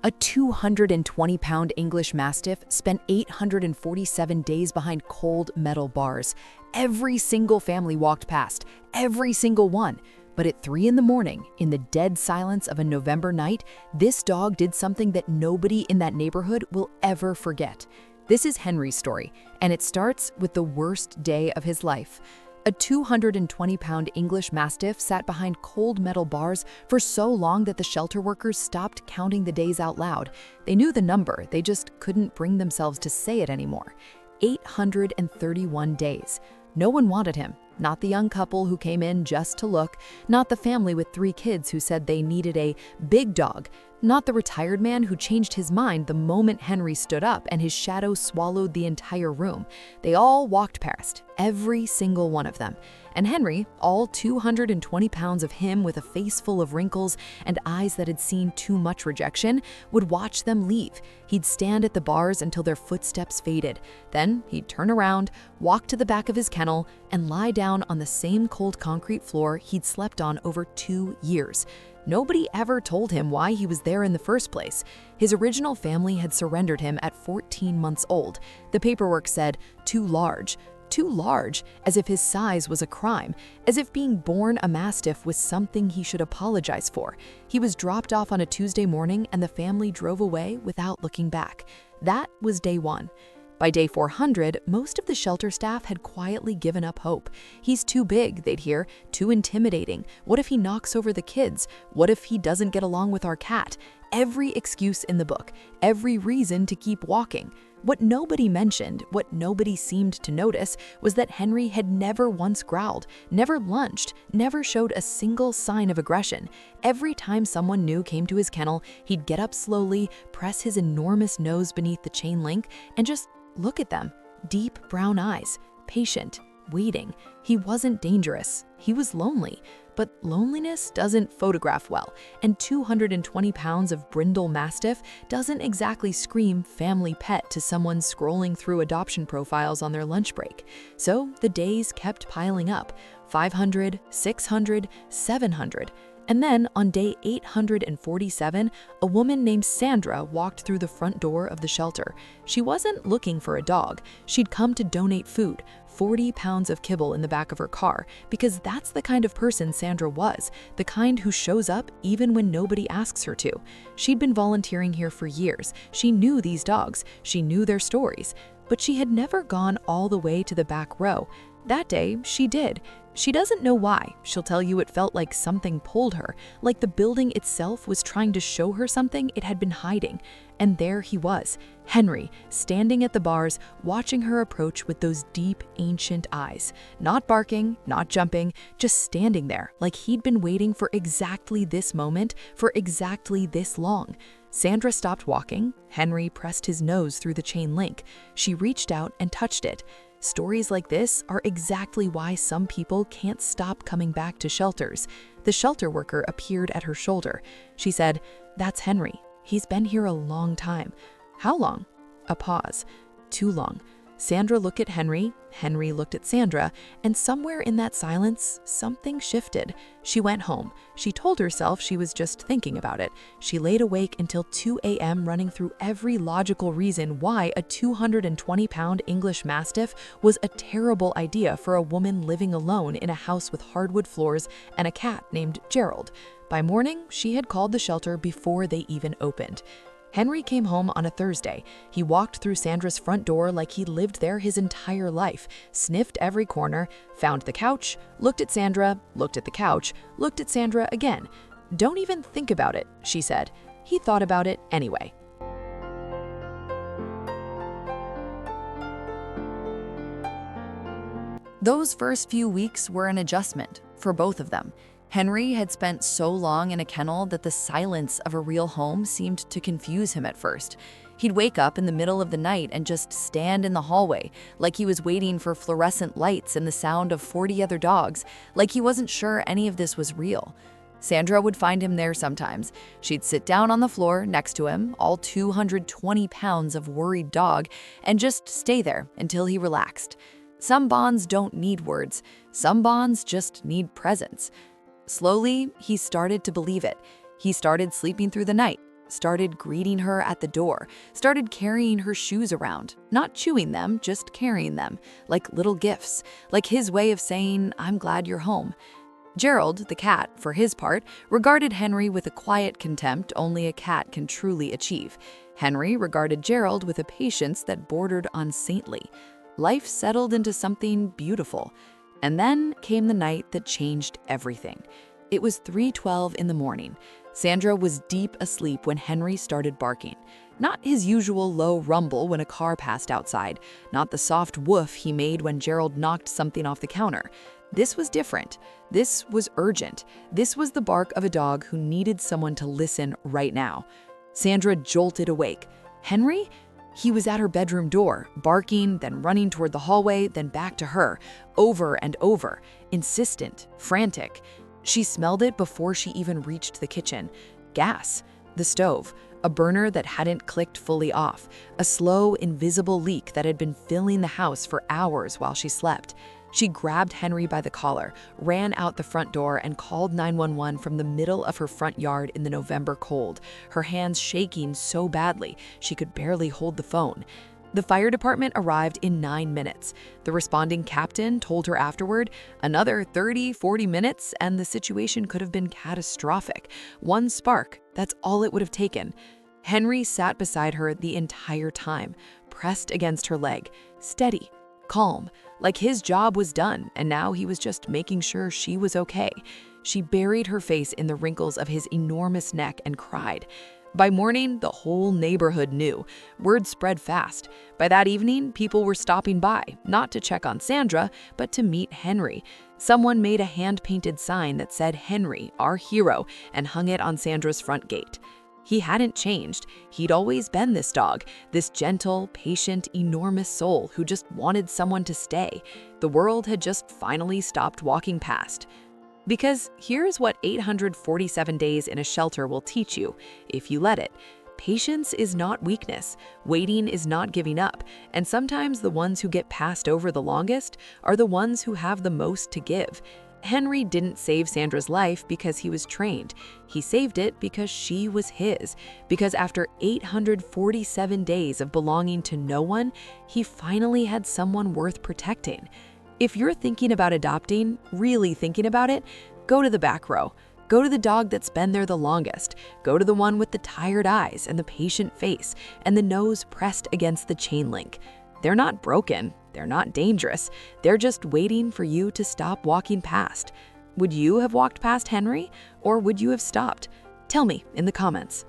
A 220-pound English Mastiff spent 847 days behind cold metal bars. Every single family walked past, every single one. But at 3 in the morning, in the dead silence of a November night, this dog did something that nobody in that neighborhood will ever forget. This is Henry's story, and it starts with the worst day of his life. A 220-pound English Mastiff sat behind cold metal bars for so long that the shelter workers stopped counting the days out loud. They knew the number, they just couldn't bring themselves to say it anymore. 831 days. No one wanted him. Not the young couple who came in just to look, not the family with 3 kids who said they needed a big dog, not the retired man who changed his mind the moment Henry stood up and his shadow swallowed the entire room. They all walked past, every single one of them. And Henry, all 220 pounds of him with a face full of wrinkles and eyes that had seen too much rejection, would watch them leave. He'd stand at the bars until their footsteps faded. Then he'd turn around, walk to the back of his kennel, and lie down on the same cold concrete floor he'd slept on over 2 years. Nobody ever told him why he was there in the first place. His original family had surrendered him at 14 months old. The paperwork said, too large, as if his size was a crime, as if being born a Mastiff was something he should apologize for. He was dropped off on a Tuesday morning and the family drove away without looking back. That was day 1. By day 400, most of the shelter staff had quietly given up hope. He's too big, they'd hear, too intimidating. What if he knocks over the kids? What if he doesn't get along with our cat? Every excuse in the book, every reason to keep walking. What nobody mentioned, what nobody seemed to notice, was that Henry had never once growled, never lunged, never showed a single sign of aggression. Every time someone new came to his kennel, he'd get up slowly, press his enormous nose beneath the chain link, and just look at them. Deep brown eyes, patient, waiting. He wasn't dangerous. He was lonely. But loneliness doesn't photograph well, and 220 pounds of brindle Mastiff doesn't exactly scream family pet to someone scrolling through adoption profiles on their lunch break. So the days kept piling up, 500, 600, 700. And then, on day 847, a woman named Sandra walked through the front door of the shelter. She wasn't looking for a dog. She'd come to donate food, 40 pounds of kibble in the back of her car, because that's the kind of person Sandra was, the kind who shows up even when nobody asks her to. She'd been volunteering here for years. She knew these dogs. She knew their stories. But she had never gone all the way to the back row. That day, she did. She doesn't know why. She'll tell you it felt like something pulled her, like the building itself was trying to show her something it had been hiding. And there he was, Henry, standing at the bars, watching her approach with those deep, ancient eyes. Not barking, not jumping, just standing there, like he'd been waiting for exactly this moment, for exactly this long. Sandra stopped walking. Henry pressed his nose through the chain link. She reached out and touched it. Stories like this are exactly why some people can't stop coming back to shelters. The shelter worker appeared at her shoulder. She said, "That's Henry. He's been here a long time." "How long?" A pause. "Too long." Sandra looked at Henry, Henry looked at Sandra, and somewhere in that silence, something shifted. She went home. She told herself she was just thinking about it. She laid awake until 2 a.m. running through every logical reason why a 220-pound English Mastiff was a terrible idea for a woman living alone in a house with hardwood floors and a cat named Gerald. By morning, she had called the shelter before they even opened. Henry came home on a Thursday. He walked through Sandra's front door like he'd lived there his entire life, sniffed every corner, found the couch, looked at Sandra, looked at the couch, looked at Sandra again. "Don't even think about it," she said. He thought about it anyway. Those first few weeks were an adjustment for both of them. Henry had spent so long in a kennel that the silence of a real home seemed to confuse him at first. He'd wake up in the middle of the night and just stand in the hallway, like he was waiting for fluorescent lights and the sound of 40 other dogs, like he wasn't sure any of this was real. Sandra would find him there sometimes. She'd sit down on the floor next to him, all 220 pounds of worried dog, and just stay there until he relaxed. Some bonds don't need words. Some bonds just need presence. Slowly, he started to believe it. He started sleeping through the night. started greeting her at the door, started carrying her shoes around, not chewing them, just carrying them, like little gifts, like his way of saying, "I'm glad you're home." Gerald, the cat, for his part, regarded Henry with a quiet contempt only a cat can truly achieve. Henry regarded Gerald with a patience that bordered on saintly. Life settled into something beautiful. And then came the night that changed everything. It was 3:12 in the morning. Sandra was deep asleep when Henry started barking. Not his usual low rumble when a car passed outside, not the soft woof he made when Gerald knocked something off the counter. This was different. This was urgent. This was the bark of a dog who needed someone to listen right now. Sandra jolted awake. Henry? He was at her bedroom door, barking, then running toward the hallway, then back to her, over and over, insistent, frantic. She smelled it before she even reached the kitchen. Gas, the stove, a burner that hadn't clicked fully off, a slow, invisible leak that had been filling the house for hours while she slept. She grabbed Henry by the collar, ran out the front door, and called 911 from the middle of her front yard in the November cold, her hands shaking so badly she could barely hold the phone. The fire department arrived in 9 minutes. The responding captain told her afterward, another 30-40 minutes and the situation could have been catastrophic. One spark, that's all it would have taken. Henry sat beside her the entire time, pressed against her leg, steady, calm, like his job was done and now he was just making sure she was okay. She buried her face in the wrinkles of his enormous neck and cried. By morning, the whole neighborhood knew. Word spread fast. By that evening, people were stopping by, not to check on Sandra, but to meet Henry. Someone made a hand-painted sign that said Henry, our hero, and hung it on Sandra's front gate. He hadn't changed. He'd always been this dog, this gentle, patient, enormous soul who just wanted someone to stay. The world had just finally stopped walking past. Because here's what 847 days in a shelter will teach you, if you let it. Patience is not weakness, waiting is not giving up, and sometimes the ones who get passed over the longest are the ones who have the most to give. Henry didn't save Sandra's life because he was trained. He saved it because she was his. Because after 847 days of belonging to no one, he finally had someone worth protecting. If you're thinking about adopting, really thinking about it, go to the back row. Go to the dog that's been there the longest. Go to the one with the tired eyes and the patient face and the nose pressed against the chain link. They're not broken. They're not dangerous. They're just waiting for you to stop walking past. Would you have walked past Henry, or would you have stopped? Tell me in the comments.